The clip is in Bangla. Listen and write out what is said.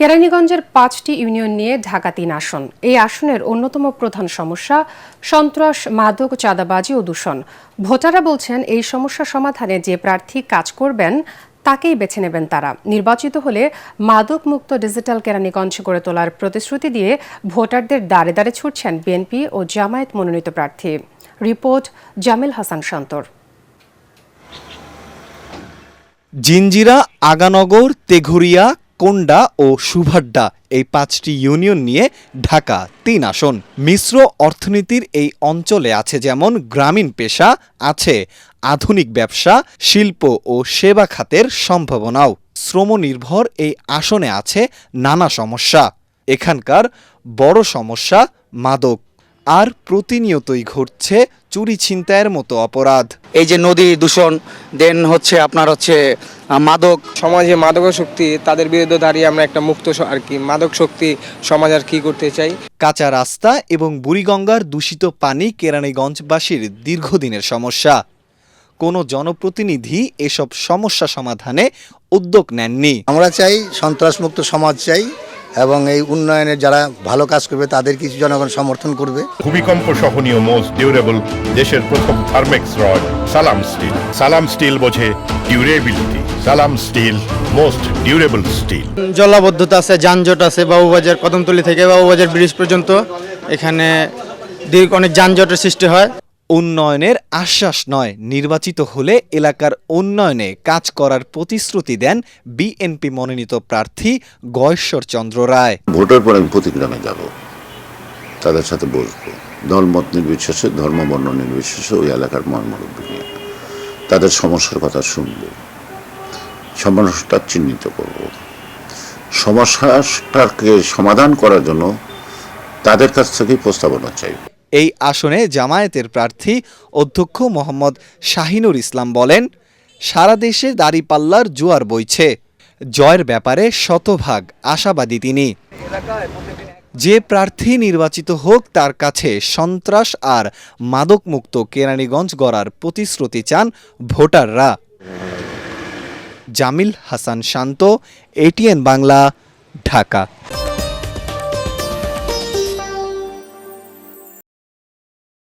কেরানীগঞ্জের ৫টি ইউনিয়ন নিয়ে ঢাকা ৩ আসন। এই আসনের অন্যতম প্রধান সমস্যা সন্ত্রাস, মাদক, চাঁদাবাজি ও দূষণ। ভোটাররা বলছেন, এই সমস্যা সমাধানে যে প্রার্থী কাজ করবেন তাকেই বেছে নেবেন তারা। নির্বাচিত হলে মাদক মুক্ত ডিজিটাল কেরানীগঞ্জ গড়ে তোলার প্রতিশ্রুতি দিয়ে ভোটারদের দ্বারে দ্বারে ছুটছেন বিএনপি ও জামায়াত মনোনীত প্রার্থী। রিপোর্ট জামিল হাসান শান্তর। জিঞ্জিরা, আগানগর, তেঘুরিয়া, কোন্ডা ও সুভাড্ডা এই ৫টি ইউনিয়ন নিয়ে ঢাকা ৩ আসন। মিশ্র অর্থনীতির এই অঞ্চলে আছে যেমন গ্রামীণ পেশা, আছে আধুনিক ব্যবসা, শিল্প ও সেবা খাতের সম্ভাবনাও। শ্রমনির্ভর এই আসনে আছে নানা সমস্যা। এখানকার বড় সমস্যা মাদক, আর প্রতিনিয়তই ঘটছে চুরি ছিনতাইয়ের মতো অপরাধ। এই যে নদী দূষণ, দেন হচ্ছে আপনার মাদক। সমাজে মাদকাসক্তি, তাদের বিরুদ্ধে দাঁড়িয়ে আমরা একটা মুক্ত মাদক শক্তি সমাজ আর কি করতে চাই। কাঁচা রাস্তা এবং বুড়িগঙ্গার দূষিত পানি কেরানীগঞ্জবাসীর দীর্ঘদিনের সমস্যা। কোনো জনপ্রতিনিধি এসব সমস্যা সমাধানে উদ্যোগ নেননি। আমরা চাই সন্ত্রাসমুক্ত সমাজ চাই, এবং এই উন্নয়নের যারা ভালো কাজ করবে তাদের কিছু জনগণ সমর্থন করবে। ভূমিকম্প সহনীয় মোস্ট ডিউরেবল দেশের প্রথম থার্মেক্স রড সালাম স্টিল। সালাম স্টিল বোঝে ডিউরেবিলিটি। সালাম স্টিল মোস্ট ডিউরেবল স্টিল। জলাবদ্ধতা আছে, যানজট আছে। বাবুবাজার কদমতলী থেকে বাবুবাজার ব্রিজ পর্যন্ত এখানে অনেক যানজটের সৃষ্টি হয়। উন্নয়নের আশ্বাস নয়, নির্বাচিত হলে এলাকার উন্নয়নে কাজ করার প্রতিশ্রুতি দেন বিএনপি মনোনীত প্রার্থী গয়েশ্বর চন্দ্র রায়। ভোটের পর আমি প্রতি গ্রামে যাব, তাদের সাথে বসবো, দলমত নির্বিশেষে, ধর্মবর্ণ নির্বিশেষে ওই এলাকার মুরব্বী নিয়ে তাদের সমস্যার কথা শুনবো, সমস্যাটা চিহ্নিত করব, সমস্যাটাকে সমাধান করার জন্য তাদের কাছ থেকে প্রস্তাবনা চাইব। এই আসনে জামায়াতের প্রার্থী অধ্যক্ষ মোহাম্মদ শাহিনুর ইসলাম বলেন, সারা দেশে দাঁড়িপাল্লার জোয়ার বইছে। জয়ের ব্যাপারে শতভাগ আশাবাদী তিনি। যে প্রার্থী নির্বাচিত হোক তার কাছে সন্ত্রাস আর মাদকমুক্ত কেরানীগঞ্জ গড়ার প্রতিশ্রুতি চান ভোটাররা। জামিল হাসান শান্ত, এটিএন বাংলা, ঢাকা।